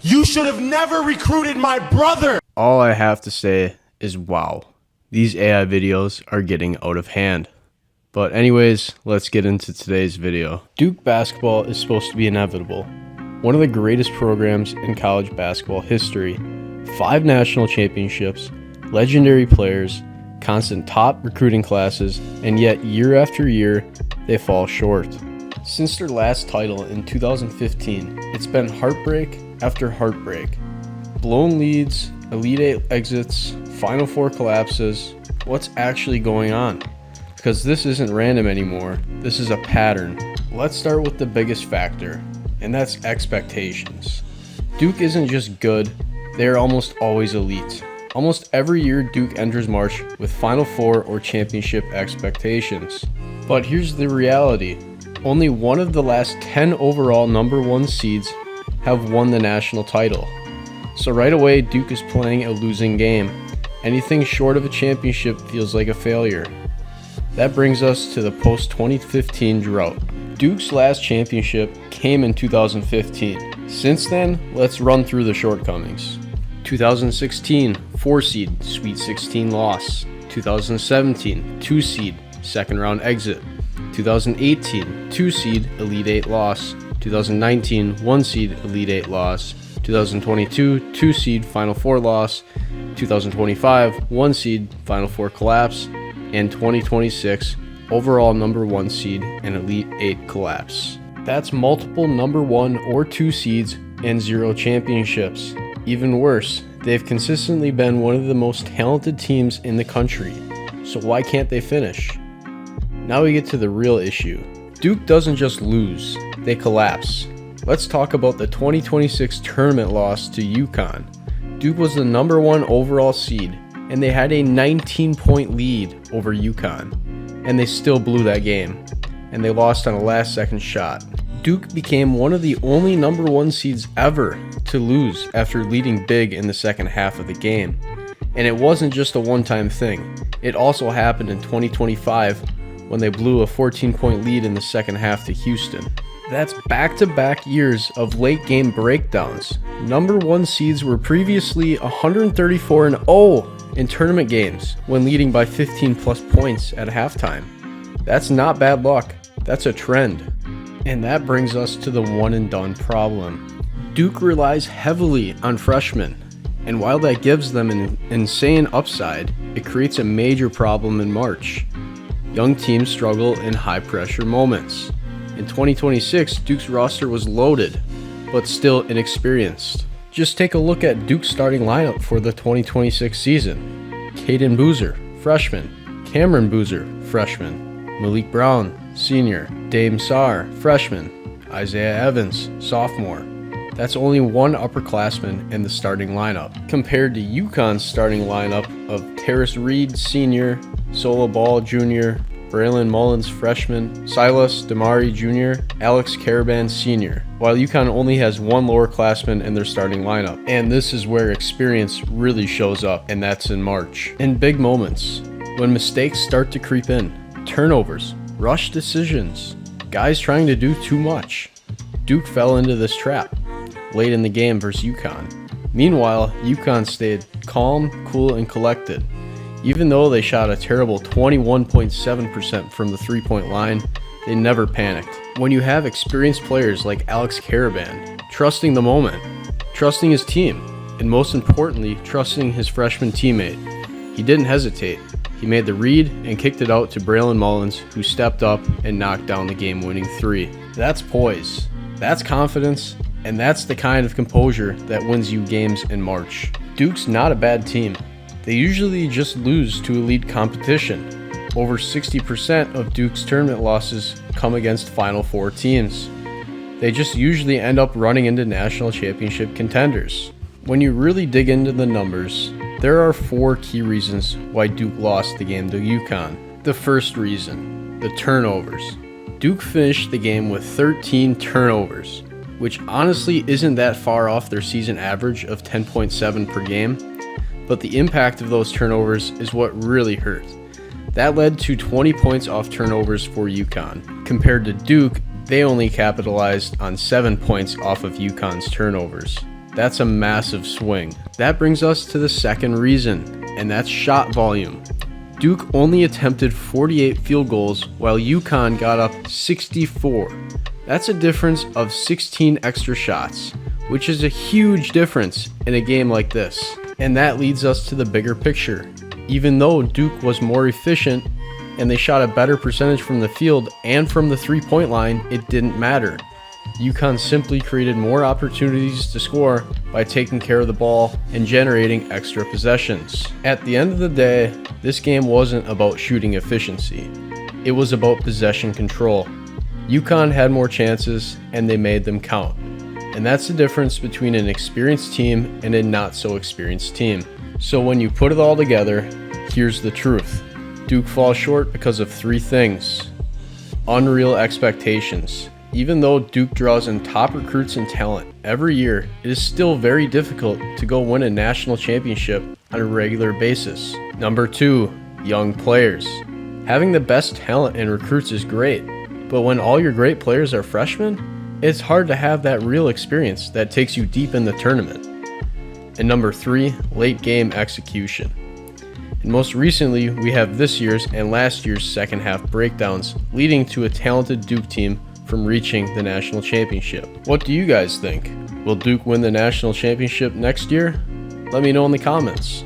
You should have never recruited my brother. All I have to say is wow. These AI videos are getting out of hand. But anyways, let's get into today's video. Duke basketball is supposed to be inevitable. One of the greatest programs in college basketball history. 5 national championships, legendary players, constant top recruiting classes, and yet year after year, they fall short. Since their last title in 2015, it's been heartbreak after heartbreak. Blown leads, Elite Eight exits, Final Four collapses. What's actually going on? Because this isn't random anymore, this is a pattern. Let's start with the biggest factor, and that's expectations. Duke isn't just good, they are almost always elite. Almost every year Duke enters March with Final Four or championship expectations. But here's the reality. Only one of the last 10 overall number 1 seeds have won the national title. So right away Duke is playing a losing game. Anything short of a championship feels like a failure. That brings us to the post-2015 drought. Duke's last championship came in 2015. Since then, let's run through the shortcomings. 2016, 4 seed, Sweet 16 loss. 2017, 2 seed, second round exit. 2018, 2 seed, Elite 8 loss. 2019, 1 seed, Elite 8 loss. 2022, 2 seed, Final Four loss. 2025, 1 seed, Final Four collapse. And 2026, overall number 1 seed and Elite 8 collapse. That's multiple number 1 or 2 seeds and 0 championships. Even worse, they've consistently been one of the most talented teams in the country. So why can't they finish? Now we get to the real issue. Duke doesn't just lose, they collapse. Let's talk about the 2026 tournament loss to UConn. Duke was the number 1 overall seed, and they had a 19-point lead over UConn, and they still blew that game, and they lost on a last-second shot. Duke became one of the only number 1 seeds ever to lose after leading big in the second half of the game. And it wasn't just a one-time thing. It also happened in 2025 when they blew a 14-point lead in the second half to Houston. That's back-to-back years of late-game breakdowns. Number 1 seeds were previously 134-0 in tournament games when leading by 15-plus points at halftime. That's not bad luck. That's a trend. And that brings us to the one-and-done problem. Duke relies heavily on freshmen, and while that gives them an insane upside, it creates a major problem in March. Young teams struggle in high-pressure moments. In 2026, Duke's roster was loaded, but still inexperienced. Just take a look at Duke's starting lineup for the 2026 season. Caden Boozer, freshman. Cameron Boozer, freshman. Malik Brown, senior. Dame Sarr, freshman. Isaiah Evans, sophomore. That's only one upperclassman in the starting lineup, compared to UConn's starting lineup of Terrace Reed, senior, Sola Ball, junior, Braylon Mullins, freshman, Silas Damari, Jr., Alex Caravan, senior, while UConn only has one lowerclassman in their starting lineup. And this is where experience really shows up, and that's in March. In big moments, when mistakes start to creep in, turnovers, rush decisions, guys trying to do too much. Duke fell into this trap late in the game versus UConn. Meanwhile, UConn stayed calm, cool, and collected. Even though they shot a terrible 21.7% from the three-point line, they never panicked. When you have experienced players like Alex Caravan, trusting the moment, trusting his team, and most importantly, trusting his freshman teammate, he didn't hesitate. He made the read and kicked it out to Braylon Mullins, who stepped up and knocked down the game-winning 3. That's poise, that's confidence, and that's the kind of composure that wins you games in March. Duke's not a bad team. They usually just lose to elite competition. Over 60% of Duke's tournament losses come against Final Four teams. They just usually end up running into national championship contenders. When you really dig into the numbers, there are 4 key reasons why Duke lost the game to UConn. The first reason, the turnovers. Duke finished the game with 13 turnovers, which honestly isn't that far off their season average of 10.7 per game. But the impact of those turnovers is what really hurt. That led to 20 points off turnovers for UConn. Compared to Duke, They only capitalized on 7 points off of UConn's turnovers. That's a massive swing. That brings us to the second reason, and that's shot volume. Duke only attempted 48 field goals while UConn got up 64. That's a difference of 16 extra shots, which is a huge difference in a game like this. And that leads us to the bigger picture. Even though Duke was more efficient and they shot a better percentage from the field and from the three-point line, it didn't matter. UConn simply created more opportunities to score by taking care of the ball and generating extra possessions. At the end of the day, this game wasn't about shooting efficiency. It was about possession control. UConn had more chances and they made them count. And that's the difference between an experienced team and a not so experienced team. So when you put it all together, here's the truth. Duke falls short because of 3 things. Unreal expectations. Even though Duke draws in top recruits and talent every year, it is still very difficult to go win a national championship on a regular basis. Number 2, young players. Having the best talent and recruits is great, but when all your great players are freshmen, it's hard to have that real experience that takes you deep in the tournament. And number 3, late game execution. And most recently, we have this year's and last year's second half breakdowns leading to a talented Duke team from reaching the national championship. What do you guys think? Will Duke win the national championship next year? Let me know in the comments.